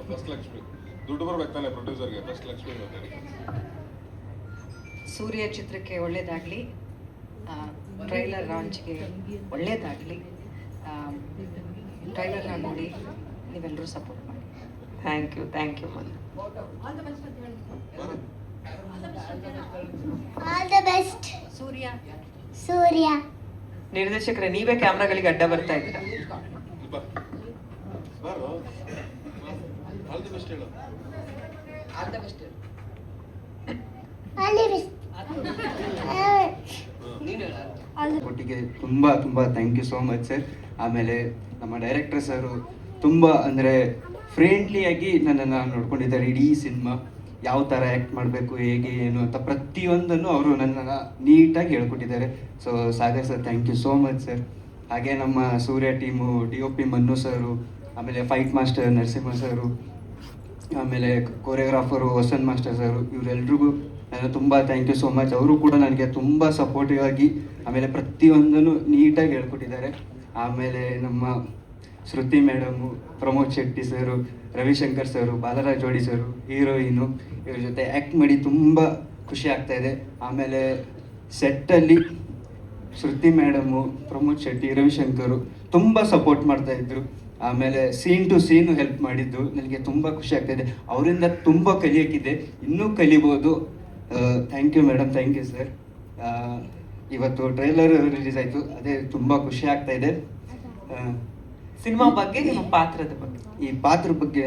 First Lakshmi ದುಡ್ಡು ಬರ್ಬೇಕು ತಾನೆ ಪ್ರೊಡ್ಯೂಸರ್ಗೆ. ಫಸ್ಟ್ ಲಕ್ಷ್ಮಿ ಮಾತಾಡಿ. ಸೂರ್ಯ ಚಿತ್ರಕ್ಕೆ ಒಳ್ಳೇದಾಗಲಿ, ಟ್ರೈಲರ್ ಲಾಂಚ್ಗೆ ಒಳ್ಳೇದಾಗಲಿ. ಟ್ರೈಲರ್ನ ನೋಡಿ ನೀವೆಲ್ಲರೂ ಸಪೋರ್ಟ್ ಮಾಡಿ. Thank you man. All the best Surya. ನಿರ್ದೇಶಕರೇ, ನೀವೇ ಕ್ಯಾಮ್ರಾಗಳಿಗೆ ಅಡ್ಡ ಬರ್ತಾ ಇದ್ದೀರಾ. ಆಲ್ ದಿ ಬೆಸ್ಟ್ ಹೇಳು. ಒಟ್ಟಿಗೆ ತುಂಬ thank you so much sir. ಆಮೇಲೆ ನಮ್ಮ ಡೈರೆಕ್ಟರ್ ಸರು ತುಂಬ ಅಂದರೆ ಫ್ರೆಂಡ್ಲಿಯಾಗಿ ನನ್ನನ್ನು ನೋಡ್ಕೊಂಡಿದ್ದಾರೆ. ಇಡೀ ಸಿನಿಮಾ ಯಾವ ಥರ ಆ್ಯಕ್ಟ್ ಮಾಡಬೇಕು, ಹೇಗೆ ಏನು ಅಂತ ಪ್ರತಿಯೊಂದನ್ನು ಅವರು ನನ್ನನ್ನು ನೀಟಾಗಿ ಹೇಳ್ಕೊಟ್ಟಿದ್ದಾರೆ. So Sagar sir, thank you so much sir. ಹಾಗೆ ನಮ್ಮ ಸೂರ್ಯ ಟೀಮು, DOP ಮನ್ನು ಸರು, ಆಮೇಲೆ ಫೈಟ್ ಮಾಸ್ಟರ್ ನರಸಿಂಹ ಸರು, ಆಮೇಲೆ ಕೊರಿಯೋಗ್ರಾಫರು ವಸಂತ್ ಮಾಸ್ಟರ್ ಸರು, ಇವರೆಲ್ರಿಗೂ ನಾನು ತುಂಬ ಥ್ಯಾಂಕ್ ಯು ಸೋ ಮಚ್. ಅವರು ಕೂಡ ನನಗೆ ತುಂಬ ಸಪೋರ್ಟಿವ್ ಆಗಿ ಆಮೇಲೆ ಪ್ರತಿಯೊಂದನ್ನು ನೀಟಾಗಿ ಹೇಳ್ಕೊಟ್ಟಿದ್ದಾರೆ. ಆಮೇಲೆ ನಮ್ಮ ಶ್ರುತಿ ಮೇಡಮು, ಪ್ರಮೋದ್ ಶೆಟ್ಟಿ ಸರು, ರವಿಶಂಕರ್ ಸರು, ಬಾಲರಾಜ್ ಜೋಡಿ ಸರು, ಹೀರೋಯಿನು, ಇವ್ರ ಜೊತೆ ಆ್ಯಕ್ಟ್ ಮಾಡಿ ತುಂಬ ಖುಷಿ ಆಗ್ತಾಯಿದೆ. ಆಮೇಲೆ ಸೆಟ್ಟಲ್ಲಿ ಶ್ರುತಿ ಮೇಡಮು, ಪ್ರಮೋದ್ ಶೆಟ್ಟಿ, ರವಿಶಂಕರು ತುಂಬ ಸಪೋರ್ಟ್ ಮಾಡ್ತಾಯಿದ್ರು. ಆಮೇಲೆ ಸೀನ್ ಟು ಸೀನು ಹೆಲ್ಪ್ ಮಾಡಿದ್ದು ನನಗೆ ತುಂಬ ಖುಷಿ ಆಗ್ತಾಯಿದೆ. ಅವರಿಂದ ತುಂಬ ಕಲಿಯೋಕ್ಕಿದೆ, ಇನ್ನೂ ಕಲಿಬೋದು. Thank you madam, thank you sir. ಇವತ್ತು ಟ್ರೈಲರ್ ರಿಲೀಸ್ ಆಯಿತು, ಅದೇ ತುಂಬ ಖುಷಿ ಆಗ್ತಾಯಿದೆ. ಸಿನಿಮಾ ಬಗ್ಗೆ, ನಿಮ್ಮ ಪಾತ್ರದ ಬಗ್ಗೆ. ಈ ಪಾತ್ರ ಬಗ್ಗೆ,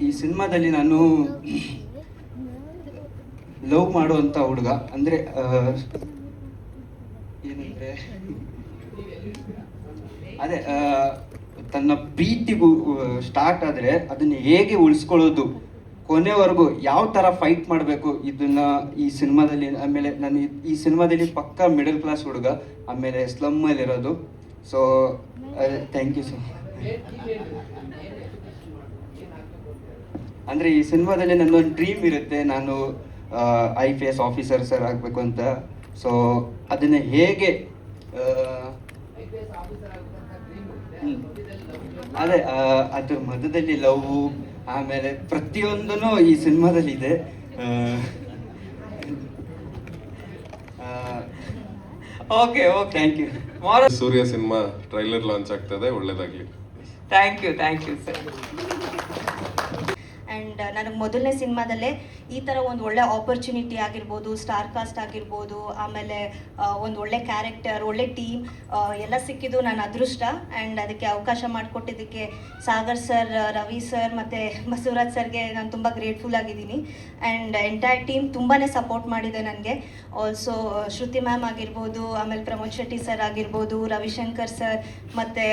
ಈ ಸಿನಿಮಾದಲ್ಲಿ ನಾನು ಲವ್ ಮಾಡುವಂಥ ಹುಡುಗ, ಅಂದರೆ ಏನಂದರೆ ಅದೇ ತನ್ನ ಪ್ರೀತಿಗೂ ಸ್ಟಾರ್ಟ್ ಆದರೆ ಅದನ್ನು ಹೇಗೆ ಉಳಿಸ್ಕೊಳ್ಳೋದು, ಕೊನೆವರೆಗೂ ಯಾವ ಥರ ಫೈಟ್ ಮಾಡಬೇಕು, ಇದನ್ನು ಈ ಸಿನಿಮಾದಲ್ಲಿ. ಆಮೇಲೆ ನಾನು ಈ ಸಿನಿಮಾದಲ್ಲಿ ಪಕ್ಕಾ ಮಿಡಲ್ ಕ್ಲಾಸ್ ಹುಡುಗ, ಆಮೇಲೆ ಸ್ಲಮ್ಮಲ್ಲಿರೋದು. So thank you sir. ಅಂದರೆ ಈ ಸಿನಿಮಾದಲ್ಲಿ ನನ್ನೊಂದು ಡ್ರೀಮ್ ಇರುತ್ತೆ, ನಾನು IPS ಆಫೀಸರ್ ಸರ್ ಆಗಬೇಕು ಅಂತ. ಸೊ ಅದನ್ನು ಹೇಗೆ ಅದೇ ಅದ್ರ ಮಧ್ಯದಲ್ಲಿ ಲವ್, ಆಮೇಲೆ ಪ್ರತಿಯೊಂದೂ ಈ ಸಿನಿಮಾದಲ್ಲಿ ಇದೆ. Okay thank you. Surya cinema trailer launch ಆಗ್ತದೆ, ಒಳ್ಳೇದಾಗ್ಲಿ. Thank you sir. ಆ್ಯಂಡ್ ನನಗೆ ಮೊದಲನೇ ಸಿನಿಮಾದಲ್ಲೇ ಈ ಥರ ಒಂದು ಒಳ್ಳೆ ಆಪರ್ಚುನಿಟಿ ಆಗಿರ್ಬೋದು, ಸ್ಟಾರ್ ಕಾಸ್ಟ್ ಆಗಿರ್ಬೋದು, ಆಮೇಲೆ ಒಂದು ಒಳ್ಳೆ ಕ್ಯಾರೆಕ್ಟರ್, ಒಳ್ಳೆ ಟೀಮ್ ಎಲ್ಲ ಸಿಕ್ಕಿದ್ದು ನನ್ನ ಅದೃಷ್ಟ. ಆ್ಯಂಡ್ ಅದಕ್ಕೆ ಅವಕಾಶ ಮಾಡಿಕೊಟ್ಟಿದ್ದಕ್ಕೆ ಸಾಗರ್ ಸರ್, ರವಿ ಸರ್ ಮತ್ತು ಬಸವರಾಜ್ ಸರ್ಗೆ ನಾನು ತುಂಬ ಗ್ರೇಟ್ಫುಲ್ ಆಗಿದ್ದೀನಿ. ಆ್ಯಂಡ್ ಎಂಟೈರ್ ಟೀಮ್ ತುಂಬಾ ಸಪೋರ್ಟ್ ಮಾಡಿದೆ ನನಗೆ. ಆಲ್ಸೋ ಶ್ರುತಿ ಮ್ಯಾಮ್ ಆಗಿರ್ಬೋದು, ಆಮೇಲೆ ಪ್ರಮೋದ್ ಶೆಟ್ಟಿ ಸರ್ ಆಗಿರ್ಬೋದು, ರವಿಶಂಕರ್ ಸರ್ ಮತ್ತು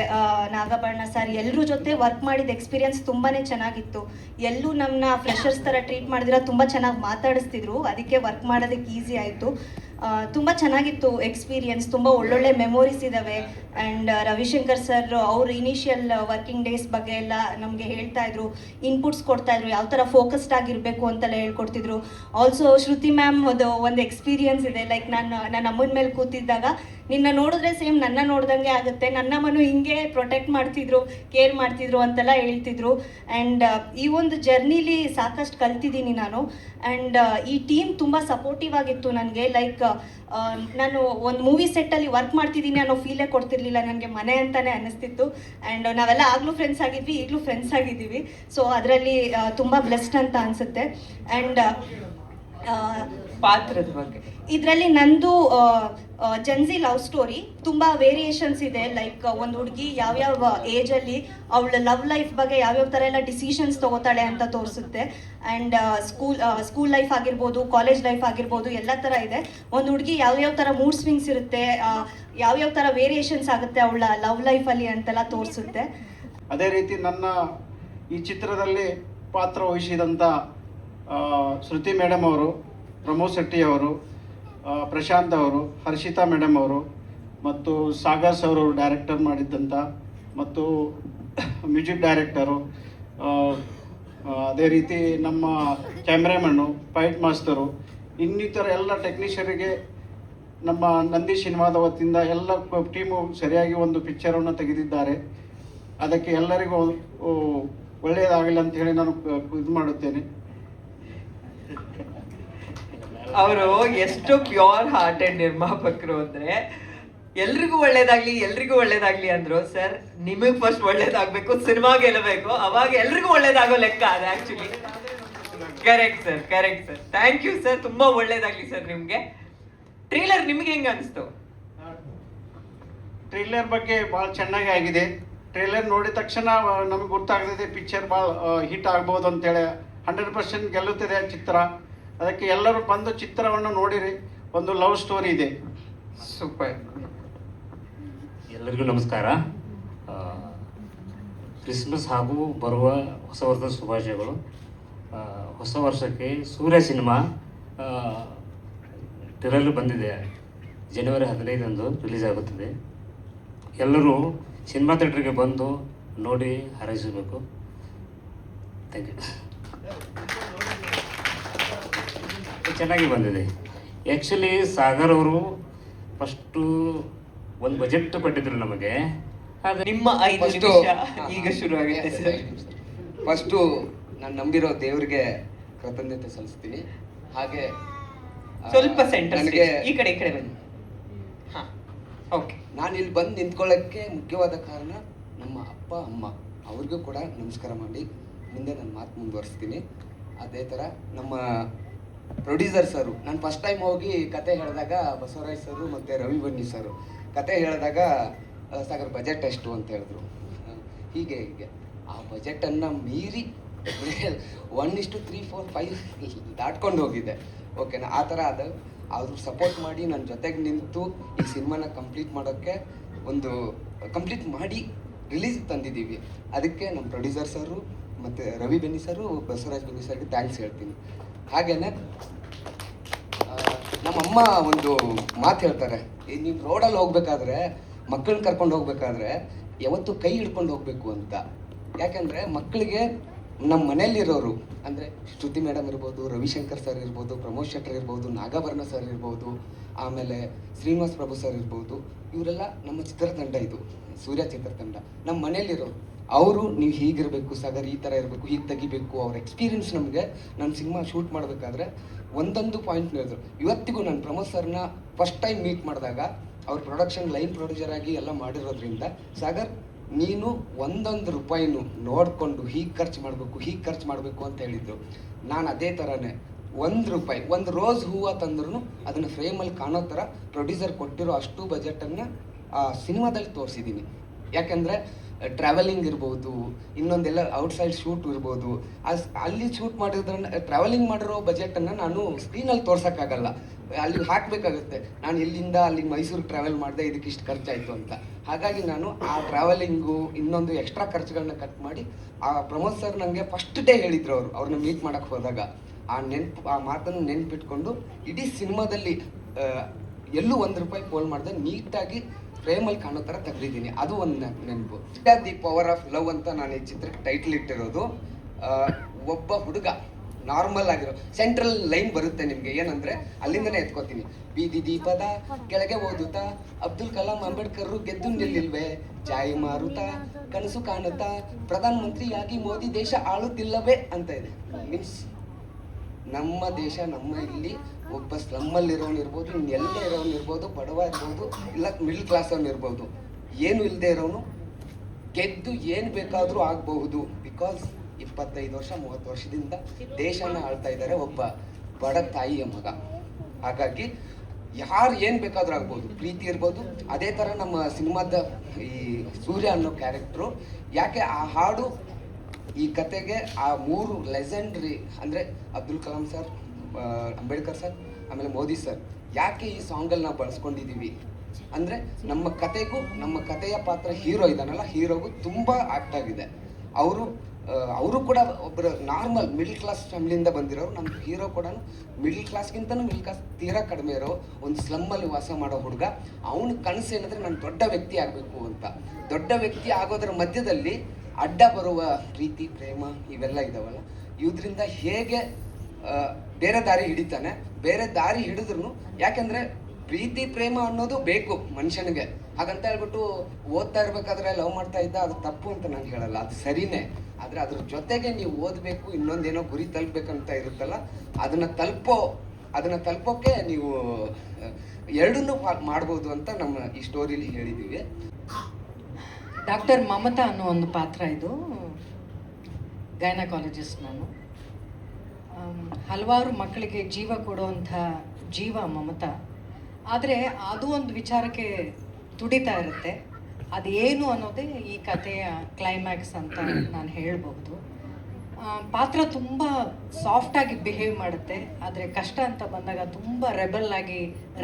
ನಾಗಬಣ್ಣ ಸರ್, ಎಲ್ಲರ ಜೊತೆ ವರ್ಕ್ ಮಾಡಿದ ಎಕ್ಸ್ಪೀರಿಯನ್ಸ್ ತುಂಬಾ ಚೆನ್ನಾಗಿತ್ತು. ಎಲ್ಲೂ ನಮ್ಮನ್ನ ಫ್ರೆಷರ್ಸ್ ಥರ ಟ್ರೀಟ್ ಮಾಡಿದ್ರೆ ತುಂಬ ಚೆನ್ನಾಗಿ ಮಾತಾಡಿಸ್ತಿದ್ರು, ಅದಕ್ಕೆ ವರ್ಕ್ ಮಾಡೋದಕ್ಕೆ ಈಸಿ ಆಯಿತು. ತುಂಬ ಚೆನ್ನಾಗಿತ್ತು ಎಕ್ಸ್ಪೀರಿಯನ್ಸ್, ತುಂಬ ಒಳ್ಳೊಳ್ಳೆ ಮೆಮೊರೀಸ್ ಇದ್ದಾವೆ. ಆ್ಯಂಡ್ ರವಿಶಂಕರ್ ಸರ್ ಅವ್ರ ಇನಿಷಿಯಲ್ ವರ್ಕಿಂಗ್ ಡೇಸ್ ಬಗ್ಗೆ ಎಲ್ಲ ನಮಗೆ ಹೇಳ್ತಾಯಿದ್ರು, ಇನ್ಪುಟ್ಸ್ ಕೊಡ್ತಾಯಿದ್ರು, ಯಾವ ಥರ ಫೋಕಸ್ಡ್ ಆಗಿರಬೇಕು ಅಂತೆಲ್ಲ ಹೇಳ್ಕೊಡ್ತಿದ್ರು. ಆಲ್ಸೋ ಶ್ರುತಿ ಮ್ಯಾಮ್ ಒಂದು ಎಕ್ಸ್ಪೀರಿಯನ್ಸ್ ಇದೆ, ಲೈಕ್ ನನ್ನ ಅಮ್ಮನ ಮೇಲೆ ಕೂತಿದ್ದಾಗ ನಿನ್ನ ನೋಡಿದ್ರೆ ಸೇಮ್ ನನ್ನ ನೋಡ್ದಂಗೆ ಆಗುತ್ತೆ, ನನ್ನ ಅಮ್ಮನೂ ಹಿಂಗೆ ಪ್ರೊಟೆಕ್ಟ್ ಮಾಡ್ತಿದ್ರು, ಕೇರ್ ಮಾಡ್ತಿದ್ರು ಅಂತೆಲ್ಲ ಹೇಳ್ತಿದ್ರು. ಆ್ಯಂಡ್ ಈ ಒಂದು ಜರ್ನಿಲಿ ಸಾಕಷ್ಟು ಕಲ್ತಿದ್ದೀನಿ ನಾನು. ಆ್ಯಂಡ್ ಈ ಟೀಮ್ ತುಂಬ ಸಪೋರ್ಟಿವ್ ಆಗಿತ್ತು ನನಗೆ. ಲೈಕ್ ನಾನು ಒಂದು ಮೂವಿ ಸೆಟ್ಟಲ್ಲಿ ವರ್ಕ್ ಮಾಡ್ತಿದ್ದೀನಿ ಅನ್ನೋ ಫೀಲೇ ಕೊಡ್ತಿರ್ಲಿಲ್ಲ, ನನಗೆ ಮನೆ ಅಂತಲೇ ಅನ್ನಿಸ್ತಿತ್ತು. ಆ್ಯಂಡ್ ನಾವೆಲ್ಲ ಆಗಲೂ ಫ್ರೆಂಡ್ಸ್ ಆಗಿದ್ವಿ, ಈಗಲೂ ಫ್ರೆಂಡ್ಸ್ ಆಗಿದ್ದೀವಿ. ಸೊ ಅದರಲ್ಲಿ ತುಂಬ ಬ್ಲೆಸ್ಡ್ ಅಂತ ಅನಿಸುತ್ತೆ. ಆ್ಯಂಡ್ ಪಾತ್ರದ ಬಗ್ಗೆ, ಇದರಲ್ಲಿ ನಂದು ಜನ್ಸಿ ಲವ್ ಸ್ಟೋರಿ, ತುಂಬ ವೇರಿಯೇಷನ್ಸ್ ಇದೆ. ಲೈಕ್ ಒಂದು ಹುಡುಗಿ ಯಾವ್ಯಾವ ಏಜಲ್ಲಿ ಅವಳ ಲವ್ ಲೈಫ್ ಬಗ್ಗೆ ಯಾವ್ಯಾವ ಥರ ಎಲ್ಲ ಡಿಸಿಷನ್ಸ್ ತೊಗೋತಾಳೆ ಅಂತ ತೋರಿಸುತ್ತೆ. ಆ್ಯಂಡ್ ಸ್ಕೂಲ್ ಲೈಫ್ ಆಗಿರ್ಬೋದು, ಕಾಲೇಜ್ ಲೈಫ್ ಆಗಿರ್ಬೋದು, ಎಲ್ಲ ಥರ ಇದೆ. ಒಂದು ಹುಡುಗಿ ಯಾವ್ಯಾವ ಥರ ಮೂಡ್ ಸ್ವಿಂಗ್ಸ್ ಇರುತ್ತೆ, ಯಾವ್ಯಾವ ಥರ ವೇರಿಯೇಷನ್ಸ್ ಆಗುತ್ತೆ ಅವಳ ಲವ್ ಲೈಫಲ್ಲಿ ಅಂತೆಲ್ಲ ತೋರಿಸುತ್ತೆ. ಅದೇ ರೀತಿ ನನ್ನ ಈ ಚಿತ್ರದಲ್ಲಿ ಪಾತ್ರ ವಹಿಸಿದಂಥ ಶ್ರುತಿ ಮೇಡಮ್ ಅವರು, ಪ್ರಮೋದ್ ಶೆಟ್ಟಿ ಅವರು, ಪ್ರಶಾಂತ್ ಅವರು, ಹರ್ಷಿತಾ ಮೇಡಮ್ ಅವರು, ಮತ್ತು ಸಾಗರ್ ಸರ್ ಅವರು ಡೈರೆಕ್ಟರ್ ಮಾಡಿದ್ದಂಥ, ಮತ್ತು ಮ್ಯೂಸಿಕ್ ಡೈರೆಕ್ಟರು, ಅದೇ ರೀತಿ ನಮ್ಮ ಕ್ಯಾಮ್ರಾಮನ್ನು, ಫೈಟ್ ಮಾಸ್ತರು, ಇನ್ನಿತರ ಎಲ್ಲ ಟೆಕ್ನಿಷಿಯರಿಗೆ ನಮ್ಮ ನಂದಿ ಸಿನಿಮಾದ ವತಿಯಿಂದ ಎಲ್ಲ ಟೀಮು ಸರಿಯಾಗಿ ಒಂದು ಪಿಕ್ಚರನ್ನು ತೆಗೆದಿದ್ದಾರೆ. ಅದಕ್ಕೆ ಎಲ್ಲರಿಗೂ ಒಳ್ಳೆಯದಾಗಲಿ ಅಂತ ಹೇಳಿ ನಾನು ಇದು ಮಾಡುತ್ತೇನೆ. ಅವರು ಎಷ್ಟು ಪ್ಯೂರ್ ಹಾರ್ಟೆಡ್ ನಿರ್ಮಾಪಕರು ಅಂದ್ರೆ ಎಲ್ರಿಗೂ ಒಳ್ಳೇದಾಗ್ಲಿ ಅಂದ್ರು. ಸರ್ ನಿಮಗ್ ಫಸ್ಟ್ ಒಳ್ಳೇದಾಗ್ಬೇಕು, ಸಿನಿಮಾ ಗೆಲ್ಲಬೇಕು, ಅವಾಗ ಎಲ್ರಿಗೂ ಒಳ್ಳೇದಾಗೋ ಲೆಕ್ಕ ಅದು actually. Correct sir. Thank you sir, ತುಂಬಾ ಒಳ್ಳೇದಾಗ್ಲಿ ಸರ್ ನಿಮ್ಗೆ. ಟ್ರೇಲರ್ ನಿಮ್ಗೆ ಹೆಂಗ ಅನಿಸ್ತು? ಟ್ರೇಲರ್ ಬಗ್ಗೆ ಭಾಳ ಚೆನ್ನಾಗಿ ಆಗಿದೆ. ಟ್ರೇಲರ್ ನೋಡಿದ ತಕ್ಷಣ ನಮಗೆ ಗೊತ್ತಾಗ್ತದೆ ಪಿಕ್ಚರ್ ಭಾಳ ಹಿಟ್ ಆಗ್ಬೋದು ಅಂತೇಳಿ. 100% ಗೆಲ್ಲುತ್ತದೆ ಆ ಚಿತ್ರ. ಅದಕ್ಕೆ ಎಲ್ಲರೂ ಬಂದು ಚಿತ್ರವನ್ನು ನೋಡಿರಿ. ಒಂದು ಲವ್ ಸ್ಟೋರಿ ಇದೆ. ಸೂಪರ್. ಎಲ್ಲರಿಗೂ ನಮಸ್ಕಾರ. ಕ್ರಿಸ್ಮಸ್ ಹಾಗೂ ಬರುವ ಹೊಸ ವರ್ಷದ ಶುಭಾಶಯಗಳು. ಹೊಸ ವರ್ಷಕ್ಕೆ ಸೂರ್ಯ ಸಿನಿಮಾ ಟ್ರೇಲರ್ ಬಂದಿದೆ. ಜನವರಿ 15ರಂದು ರಿಲೀಸ್ ಆಗುತ್ತದೆ. ಎಲ್ಲರೂ ಸಿನಿಮಾ ಥಿಯೇಟ್ರಿಗೆ ಬಂದು ನೋಡಿ ಹಾರೈಸಬೇಕು. Thank you. ಚೆನ್ನಾಗಿ ಬಂದಿದೆ. ಆ್ಯಕ್ಚುಲಿ ಸಾಗರ್ ಅವರು ಫಸ್ಟು ಒಂದು ಬಜೆಟ್ ಕೊಟ್ಟಿದ್ರು ನಮಗೆ. ಅದು ನಿಮ್ಮ 5 ನಿಮಿಷ ಈಗ ಶುರು ಆಗುತ್ತೆ ಸರ್. ಫಸ್ಟು ನಾನು ನಂಬಿರೋ ದೇವರಿಗೆ ಕೃತಜ್ಞತೆ ಸಲ್ಲಿಸ್ತೀನಿ. ಹಾಗೆ ಸ್ವಲ್ಪ ಸೆಂಟರ್ ನನಗೆ ಈ ಕಡೆ ಬನ್ನಿ. ಹಾ, ಓಕೆ. ನಾನು ಇಲ್ಲಿ ಬಂದು ನಿಂತ್ಕೊಳ್ಳೋಕ್ಕೆ ಮುಖ್ಯವಾದ ಕಾರಣ ನಮ್ಮ ಅಪ್ಪ ಅಮ್ಮ, ಅವ್ರಿಗೂ ಕೂಡ ನಮಸ್ಕಾರ ಮಾಡಿ ಮುಂದೆ ನನ್ನ ಮಾತು ಮುಂದುವರಿಸ್ತೀನಿ. ಅದೇ ಥರ ನಮ್ಮ ಪ್ರೊಡ್ಯೂಸರ್ ಸರು, ನಾನು ಫಸ್ಟ್ ಟೈಮ್ ಹೋಗಿ ಕತೆ ಹೇಳಿದಾಗ ಬಸವರಾಜ್ ಸರು ಮತ್ತು ರವಿ ಬನ್ನಿ ಸರು ಕತೆ ಹೇಳಿದಾಗ ಸಾಗರ್ ಬಜೆಟ್ ಎಷ್ಟು ಅಂತ ಹೇಳಿದ್ರು. ಹೀಗೆ ಆ ಬಜೆಟನ್ನು ಮೀರಿ 1:3, 4, 5 ದಾಟ್ಕೊಂಡು ಹೋಗಿದೆ. ಓಕೆನಾ? ಆ ಥರ ಅವರು ಸಪೋರ್ಟ್ ಮಾಡಿ ನನ್ನ ಜೊತೆಗೆ ನಿಂತು ಈ ಸಿನಿಮಾನ ಕಂಪ್ಲೀಟ್ ಮಾಡೋಕ್ಕೆ ಕಂಪ್ಲೀಟ್ ಮಾಡಿ ರಿಲೀಸ್ ತಂದಿದ್ದೀವಿ. ಅದಕ್ಕೆ ನಮ್ಮ ಪ್ರೊಡ್ಯೂಸರ್ ಸರು ಮತ್ತು ರವಿ ಬೆನ್ನಿ ಸರು, ಬಸವರಾಜ್ ಬೆನ್ನಿ ಸರ್ಗೆ ಥ್ಯಾಂಕ್ಸ್ ಹೇಳ್ತೀನಿ. ಹಾಗೆಯೇ ನಮ್ಮಮ್ಮ ಒಂದು ಮಾತು ಹೇಳ್ತಾರೆ, ನೀವು ರೋಡಲ್ಲಿ ಹೋಗ್ಬೇಕಾದ್ರೆ, ಮಕ್ಕಳನ್ನ ಕರ್ಕೊಂಡು ಹೋಗ್ಬೇಕಾದ್ರೆ ಯಾವತ್ತೂ ಕೈ ಹಿಡ್ಕೊಂಡು ಹೋಗಬೇಕು ಅಂತ. ಯಾಕೆಂದರೆ ಮಕ್ಕಳಿಗೆ ನಮ್ಮ ಮನೆಯಲ್ಲಿರೋರು ಅಂದರೆ ಶ್ರುತಿ ಮೇಡಮ್ ಇರ್ಬೋದು, ರವಿಶಂಕರ್ ಸರ್ ಇರ್ಬೋದು, ಪ್ರಮೋದ್ ಶೆಟ್ಟರ್ ಇರ್ಬೋದು, ನಾಗಾಭರಣ ಸರ್ ಇರ್ಬೋದು, ಆಮೇಲೆ ಶ್ರೀನಿವಾಸ್ ಪ್ರಭು ಸರ್ ಇರ್ಬೋದು, ಇವರೆಲ್ಲ ನಮ್ಮ ಚಿತ್ರತಂಡ. ಇದು ಸೂರ್ಯ ಚಿತ್ರತಂಡ. ನಮ್ಮ ಮನೆಯಲ್ಲಿರೋರು ಅವರು, ನೀವು ಹೀಗಿರಬೇಕು ಸಾಗರ್, ಈ ಥರ ಇರಬೇಕು, ಹೀಗೆ ತೆಗಿಬೇಕು. ಅವ್ರ ಎಕ್ಸ್ಪೀರಿಯನ್ಸ್ ನಮಗೆ ನಾನು ಸಿನಿಮಾ ಶೂಟ್ ಮಾಡಬೇಕಾದ್ರೆ ಒಂದೊಂದು ಪಾಯಿಂಟ್ ಹೇಳಿದ್ರು. ಇವತ್ತಿಗೂ ನಾನು ಪ್ರಮೋದ್ ಸರ್ನ ಫಸ್ಟ್ ಟೈಮ್ ಮೀಟ್ ಮಾಡಿದಾಗ ಅವ್ರ ಪ್ರೊಡಕ್ಷನ್ ಲೈನ್ ಪ್ರೊಡ್ಯೂಸರ್ ಆಗಿ ಎಲ್ಲ ಮಾಡಿರೋದ್ರಿಂದ, ಸಾಗರ್ ನೀನು ಒಂದೊಂದು ರೂಪಾಯಿನೂ ನೋಡಿಕೊಂಡು ಹೀಗೆ ಖರ್ಚು ಮಾಡಬೇಕು ಅಂತ ಹೇಳಿದ್ದು. ನಾನು ಅದೇ ಥರನೇ ₹1 ಒಂದು ರೋಸ್ ಹೂವು ತಂದ್ರೂ ಅದನ್ನು ಫ್ರೇಮಲ್ಲಿ ಕಾಣೋ ಥರ ಪ್ರೊಡ್ಯೂಸರ್ ಕೊಟ್ಟಿರೋ ಅಷ್ಟು ಬಜೆಟನ್ನು ಆ ಸಿನಿಮಾದಲ್ಲಿ ತೋರಿಸಿದ್ದೀನಿ. ಯಾಕೆಂದರೆ ಟ್ರಾವೆಲಿಂಗ್ ಇರ್ಬೋದು, ಇನ್ನೊಂದೆಲ್ಲ ಔಟ್ಸೈಡ್ ಶೂಟ್ ಇರ್ಬೋದು, ಅಲ್ಲಿ ಶೂಟ್ ಮಾಡಿದ್ರನ್ನ ಟ್ರಾವೆಲಿಂಗ್ ಮಾಡಿರೋ ಬಜೆಟನ್ನು ನಾನು ಸ್ಕ್ರೀನಲ್ಲಿ ತೋರ್ಸೋಕ್ಕಾಗಲ್ಲ, ಅಲ್ಲಿ ಹಾಕಬೇಕಾಗುತ್ತೆ. ನಾನು ಇಲ್ಲಿಂದ ಅಲ್ಲಿಗೆ ಮೈಸೂರು ಟ್ರಾವೆಲ್ ಮಾಡಿದೆ, ಇದಕ್ಕೆ ಇಷ್ಟು ಖರ್ಚಾಯಿತು ಅಂತ. ಹಾಗಾಗಿ ನಾನು ಆ ಟ್ರಾವೆಲಿಂಗು ಇನ್ನೊಂದು ಎಕ್ಸ್ಟ್ರಾ ಖರ್ಚುಗಳನ್ನ ಕಟ್ ಮಾಡಿ, ಆ ಪ್ರಮೋದ್ ಸರ್ ನನಗೆ ಫಸ್ಟ್ ಡೇ ಹೇಳಿದ್ರು, ಅವ್ರನ್ನ ಮೀಟ್ ಮಾಡೋಕ್ಕೆ ಹೋದಾಗ ಆ ಮಾತನ್ನು ನೆನ್ಪಿಟ್ಕೊಂಡು ಇಡೀ ಸಿನಿಮಾದಲ್ಲಿ ಎಲ್ಲೂ ₹1 ಪೋಲ್ ಮಾಡಿದೆ, ನೀಟಾಗಿ ಫ್ರೇಮಲ್ಲಿ ಕಾಣೋ ಥರ ತೆಗೆದಿದ್ದೀನಿ. ಅದು ಒಂದು ನೆನಪು. ದಿ ಪವರ್ ಆಫ್ ಲವ್ ಅಂತ ನಾನು ಈ ಚಿತ್ರಕ್ಕೆ ಟೈಟ್ಲ್ ಇಟ್ಟಿರೋದು. ಒಬ್ಬ ಹುಡುಗ ನಾರ್ಮಲ್ ಆಗಿರೋ ಸೆಂಟ್ರಲ್ ಲೈನ್ ಬರುತ್ತೆ ನಿಮಗೆ, ಏನಂದರೆ ಅಲ್ಲಿಂದನೇ ಎತ್ಕೋತೀನಿ. ಬೀದಿ ದೀಪದ ಕೆಳಗೆ ಓದುತ್ತಾ ಅಬ್ದುಲ್ ಕಲಾಂ ಅಂಬೇಡ್ಕರ್ ಗೆದ್ದು ನಿಲ್ಲಿಲ್ವೇ, ಜಾಯಿ ಮಾರುತ್ತಾ ಕನಸು ಕಾಣುತ್ತಾ ಪ್ರಧಾನ ಮಂತ್ರಿಯಾಗಿ ಮೋದಿ ದೇಶ ಆಳುತ್ತಿಲ್ಲವೇ ಅಂತ ಇದೆ. ಮೀನ್ಸ್ ನಮ್ಮ ದೇಶ, ನಮ್ಮ ಇಲ್ಲಿ ಒಬ್ಬ ಸ್ಲಮ್ಮಲ್ಲಿ ಇರ್ಬೋದು, ಇನ್ನೆಲ್ಲೇ ಇರೋನು ಇರ್ಬೋದು, ಬಡವ ಇರ್ಬೋದು, ಇಲ್ಲ ಮಿಡ್ಲ್ ಕ್ಲಾಸ್ ಅವ್ನು ಇರ್ಬೋದು, ಏನು ಇಲ್ಲದೆ ಇರೋನು ಗೆದ್ದು ಏನು ಬೇಕಾದರೂ ಆಗಬಹುದು. ಬಿಕಾಸ್ 25 ವರ್ಷ 30 ವರ್ಷದಿಂದ ದೇಶನ ಆಳ್ತಾ ಇದ್ದಾರೆ ಒಬ್ಬ ಬಡ ತಾಯಿಯ ಮಗ. ಹಾಗಾಗಿ ಯಾರು ಏನು ಬೇಕಾದರೂ ಆಗ್ಬೋದು, ಪ್ರೀತಿ ಇರ್ಬೋದು. ಅದೇ ಥರ ನಮ್ಮ ಸಿನಿಮಾದ ಈ ಸೂರ್ಯ ಅನ್ನೋ ಕ್ಯಾರೆಕ್ಟ್ರು, ಯಾಕೆ ಆ ಹಾಡು ಈ ಕತೆಗೆ ಆ 3 ಲೆಜೆಂಡ್ರಿ ಅಂದರೆ ಅಬ್ದುಲ್ ಕಲಾಂ ಸರ್, ಅಂಬೇಡ್ಕರ್ ಸರ್, ಆಮೇಲೆ ಮೋದಿ ಸರ್, ಯಾಕೆ ಈ ಸಾಂಗಲ್ಲಿ ನಾವು ಬಳಸ್ಕೊಂಡಿದ್ದೀವಿ ಅಂದರೆ ನಮ್ಮ ಕತೆಗೂ, ನಮ್ಮ ಕತೆಯ ಪಾತ್ರ ಹೀರೋ ಇದ್ದಾನಲ್ಲ, ಹೀರೋಗೂ ತುಂಬ ಆ್ಯಕ್ಟ್ ಆಗಿದೆ. ಅವರು ಕೂಡ ಒಬ್ಬರು ನಾರ್ಮಲ್ ಮಿಡ್ಲ್ ಕ್ಲಾಸ್ ಫ್ಯಾಮಿಲಿಯಿಂದ ಬಂದಿರೋರು. ನಮ್ಮ ಹೀರೋ ಕೂಡ ಮಿಡ್ಲ್ ಕ್ಲಾಸ್ಗಿಂತನೂ ಮಿಡ್ಲ್ ಕ್ಲಾಸ್ ತೀರಾ ಕಡಿಮೆ ಇರೋ ಒಂದು ಸ್ಲಮ್ಮಲ್ಲಿ ವಾಸ ಮಾಡೋ ಹುಡುಗ. ಅವನ ಕನಸು ಏನಂದರೆ ನಾನು ದೊಡ್ಡ ವ್ಯಕ್ತಿ ಆಗಬೇಕು ಅಂತ. ದೊಡ್ಡ ವ್ಯಕ್ತಿ ಆಗೋದ್ರ ಮಧ್ಯದಲ್ಲಿ ಅಡ್ಡ ಬರುವ ಪ್ರೀತಿ, ಪ್ರೇಮ ಇವೆಲ್ಲ ಇದಾವಲ್ಲ, ಇದರಿಂದ ಹೇಗೆ ಬೇರೆ ದಾರಿ ಹಿಡಿತಾನೆ. ಬೇರೆ ದಾರಿ ಹಿಡಿದ್ರು, ಯಾಕೆಂದರೆ ಪ್ರೀತಿ ಪ್ರೇಮ ಅನ್ನೋದು ಬೇಕು ಮನುಷ್ಯನಿಗೆ. ಹಾಗಂತ ಹೇಳ್ಬಿಟ್ಟು ಓದ್ತಾ ಇರ್ಬೇಕಾದ್ರೆ ಲವ್ ಮಾಡ್ತಾ ಇದ್ದ, ಅದು ತಪ್ಪು ಅಂತ ನಾನು ಹೇಳಲ್ಲ, ಅದು ಸರಿನೇ. ಆದರೆ ಅದ್ರ ಜೊತೆಗೆ ನೀವು ಓದಬೇಕು, ಇನ್ನೊಂದೇನೋ ಗುರಿ ತಲುಪಬೇಕಂತ ಇರುತ್ತಲ್ಲ, ಅದನ್ನು ತಲುಪೋಕ್ಕೆ ನೀವು ಎರಡನ್ನೂ ಮಾಡ್ಬೋದು ಅಂತ ನಮ್ಮ ಈ ಸ್ಟೋರಿಲಿ ಹೇಳಿದ್ದೀವಿ. ಡಾಕ್ಟರ್ ಮಮತಾ ಅನ್ನೋ ಒಂದು ಪಾತ್ರ ಇದು. ಗೈನಕಾಲಜಿಸ್ಟ್ ನಾನು. ಹಲವಾರು ಮಕ್ಕಳಿಗೆ ಜೀವ ಕೊಡುವಂಥ ಜೀವ ಮಮತಾ. ಆದರೆ ಅದು ಒಂದು ವಿಚಾರಕ್ಕೆ ತುಡಿತಾ ಇರುತ್ತೆ. ಅದೇನು ಅನ್ನೋದೇ ಈ ಕಥೆಯ ಕ್ಲೈಮ್ಯಾಕ್ಸ್ ಅಂತ ನಾನು ಹೇಳ್ಬೋದು. ಪಾತ್ರ ತುಂಬ ಸಾಫ್ಟಾಗಿ ಬಿಹೇವ್ ಮಾಡುತ್ತೆ, ಆದರೆ ಕಷ್ಟ ಅಂತ ಬಂದಾಗ ತುಂಬ ರೆಬಲ್ ಆಗಿ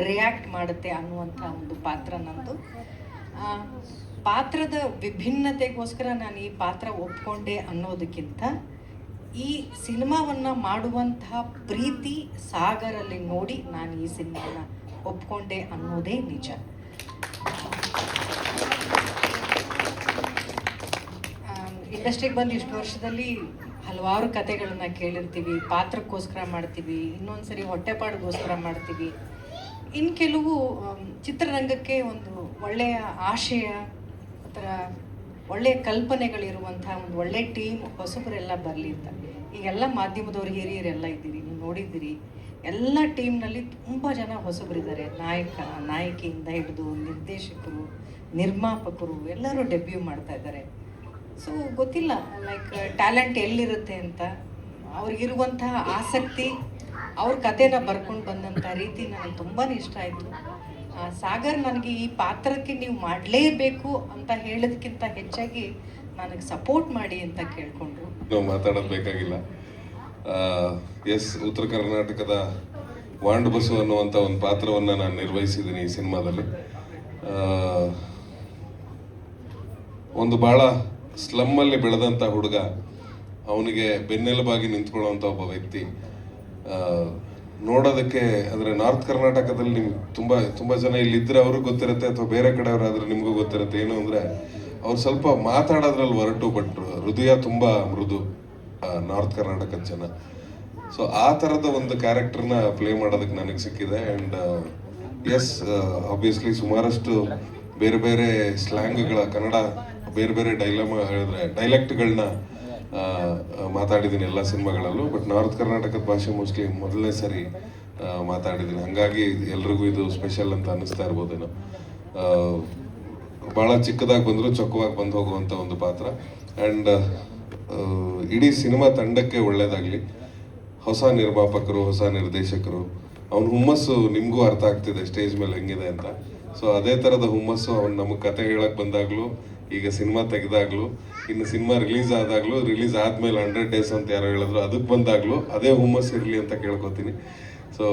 ರಿಯಾಕ್ಟ್ ಮಾಡುತ್ತೆ ಅನ್ನುವಂಥ ಒಂದು ಪಾತ್ರ ನಂದು. ಪಾತ್ರದ ವಿಭಿನ್ನತೆಗೋಸ್ಕರ ನಾನು ಈ ಪಾತ್ರ ಒಪ್ಕೊಂಡೆ ಅನ್ನೋದಕ್ಕಿಂತ ಈ ಸಿನಿಮಾವನ್ನು ಮಾಡುವಂತಹ ಪ್ರೀತಿ ಸಾಗರಲ್ಲಿ ನೋಡಿ ನಾನು ಈ ಸಿನಿಮಾನ ಒಪ್ಕೊಂಡೆ ಅನ್ನೋದೇ ನಿಜ. ಇಂಡಸ್ಟ್ರಿಗೆ ಬಂದು ಇಷ್ಟು ವರ್ಷದಲ್ಲಿ ಹಲವಾರು ಕತೆಗಳನ್ನ ಕೇಳಿರ್ತೀವಿ, ಪಾತ್ರಕ್ಕೋಸ್ಕರ ಮಾಡ್ತೀವಿ, ಇನ್ನೊಂದ್ಸರಿ ಹೊಟ್ಟೆಪಾಡಿಗೋಸ್ಕರ ಮಾಡ್ತೀವಿ. ಇನ್ನು ಕೆಲವು ಚಿತ್ರರಂಗಕ್ಕೆ ಒಂದು ಒಳ್ಳೆಯ ಆಶಯ ಅಥವಾ ಒಳ್ಳೆಯ ಕಲ್ಪನೆಗಳಿರುವಂಥ ಒಂದು ಒಳ್ಳೆ ಟೀಮ್ ಹೊಸಬರೆಲ್ಲ ಬರಲಿ ಅಂತ. ಈಗೆಲ್ಲ ಮಾಧ್ಯಮದವ್ರು ಹಿರಿಯರೆಲ್ಲ ಇದ್ದೀರಿ, ನೀವು ನೋಡಿದ್ದೀರಿ. ಎಲ್ಲ ಟೀಮ್ನಲ್ಲಿ ತುಂಬ ಜನ ಹೊಸಬರಿದ್ದಾರೆ. ನಾಯಕಿಯಿಂದ ಹಿಡಿದು ನಿರ್ದೇಶಕರು, ನಿರ್ಮಾಪಕರು ಎಲ್ಲರೂ ಡೆಬ್ಯೂ ಮಾಡ್ತಾ ಇದ್ದಾರೆ. ಸೊ ಗೊತ್ತಿಲ್ಲ ಲೈಕ್ ಟ್ಯಾಲೆಂಟ್ ಎಲ್ಲಿರುತ್ತೆ ಅಂತ. ಅವ್ರಿಗಿರುವಂತಹ ಆಸಕ್ತಿ, ಅವ್ರ ಕಥೆನ ಬರ್ಕೊಂಡು ಬಂದಂಥ ರೀತಿ ನನಗೆ ತುಂಬಾ ಇಷ್ಟ ಆಯಿತು. ಸಾಗರ್ ನನಗೆ ಈ ಪಾತ್ರಕ್ಕೆ ನೀವು ಮಾಡಲೇಬೇಕು ಅಂತ ಹೇಳೋದಕ್ಕಿಂತ ಹೆಚ್ಚಾಗಿ ನನಗೆ ಸಪೋರ್ಟ್ ಮಾಡಿ ಅಂತ ಕೇಳ್ಕೊಂಡ್ರು. ನಾವು ಮಾತಾಡೋದು ಬೇಕಾಗಿಲ್ಲ. ಎಸ್, ಉತ್ತರ ಕರ್ನಾಟಕದ ವಾಂಡ್ ಬಸು ಅನ್ನುವಂಥ ಒಂದು ಪಾತ್ರವನ್ನು ನಾನು ನಿರ್ವಹಿಸಿದ್ದೀನಿ ಈ ಸಿನಿಮಾದಲ್ಲಿ. ಒಂದು ಭಾಳ ಸ್ಲಮ್ಮಲ್ಲಿ ಬೆಳೆದಂಥ ಹುಡುಗ, ಅವನಿಗೆ ಬೆನ್ನೆಲುಬಾಗಿ ನಿಂತ್ಕೊಳ್ಳೋವಂಥ ಒಬ್ಬ ವ್ಯಕ್ತಿ. ನೋಡೋದಕ್ಕೆ ಅಂದರೆ ನಾರ್ತ್ ಕರ್ನಾಟಕದಲ್ಲಿ ನಿಮ್ಗೆ ತುಂಬ ಜನ ಇಲ್ಲಿದ್ದರೆ ಅವ್ರಿಗೆ ಗೊತ್ತಿರುತ್ತೆ, ಅಥವಾ ಬೇರೆ ಕಡೆಯವರಾದ್ರೆ ನಿಮಗೂ ಗೊತ್ತಿರುತ್ತೆ. ಏನು ಅಂದರೆ ಅವ್ರು ಸ್ವಲ್ಪ ಮಾತಾಡೋದ್ರಲ್ಲಿ ಹೊರಟು, ಬಟ್ ಹೃದಯ ತುಂಬ ಮೃದು ನಾರ್ತ್ ಕರ್ನಾಟಕದ ಜನ. ಸೊ ಆ ಥರದ ಒಂದು ಕ್ಯಾರೆಕ್ಟರ್ನ ಪ್ಲೇ ಮಾಡೋದಕ್ಕೆ ನನಗೆ ಸಿಕ್ಕಿದೆ. ಆ್ಯಂಡ್ ಎಸ್, ಆಬ್ವಿಯಸ್ಲಿ ಸುಮಾರಷ್ಟು ಬೇರೆ ಬೇರೆ ಸ್ಲ್ಯಾಂಗ್ಗಳ, ಕನ್ನಡ ಬೇರೆ ಬೇರೆ ಡೈಲೆಕ್ಟ್ಗಳನ್ನ ಮಾತಾಡಿದ್ದೀನಿ ಎಲ್ಲ ಸಿನಿಮಾಗಳಲ್ಲೂ. ಬಟ್ ನಾರ್ತ್ ಕರ್ನಾಟಕದ ಭಾಷೆ ಮೋಸ್ಟ್ಲಿ ಮೊದಲನೇ ಸರಿ ಮಾತಾಡಿದ್ದೀನಿ. ಹಾಗಾಗಿ ಎಲ್ರಿಗೂ ಇದು ಸ್ಪೆಷಲ್ ಅಂತ ಅನ್ನಿಸ್ತಾ ಇರ್ಬೋದೇನೋ. ಭಾಳ ಚಿಕ್ಕದಾಗಿ ಬಂದರೂ ಚೊಕ್ಕವಾಗಿ ಬಂದು ಹೋಗುವಂಥ ಒಂದು ಪಾತ್ರ. ಆ್ಯಂಡ್ ಇಡೀ ಸಿನಿಮಾ ತಂಡಕ್ಕೆ ಒಳ್ಳೆಯದಾಗಲಿ. ಹೊಸ ನಿರ್ಮಾಪಕರು, ಹೊಸ ನಿರ್ದೇಶಕರು, ಅವ್ನ ಹುಮ್ಮಸ್ಸು ನಿಮಗೂ ಅರ್ಥ ಆಗ್ತಿದೆ ಸ್ಟೇಜ್ ಮೇಲೆ ಹೆಂಗಿದೆ ಅಂತ. ಸೊ ಅದೇ ಥರದ ಹುಮ್ಮಸ್ಸು ಅವ್ನು ನಮಗೆ ಕತೆ ಹೇಳಕ್ಕೆ ಬಂದಾಗಲೂ, ಈಗ ಸಿನಿಮಾ ತೆಗೆದಾಗ್ಲೂ, ಇನ್ನು ಸಿನಿಮಾ ರಿಲೀಸ್ ಆದಾಗಲೂ, ರಿಲೀಸ್ ಆದಮೇಲೆ 100 days ಅಂತ ಯಾರೋ ಹೇಳಿದ್ರು, ಅದಕ್ಕೆ ಬಂದಾಗಲೂ ಅದೇ ಹುಮ್ಮಸ್ಸು ಇರಲಿ ಅಂತ ಕೇಳ್ಕೊತೀನಿ. ಸೊ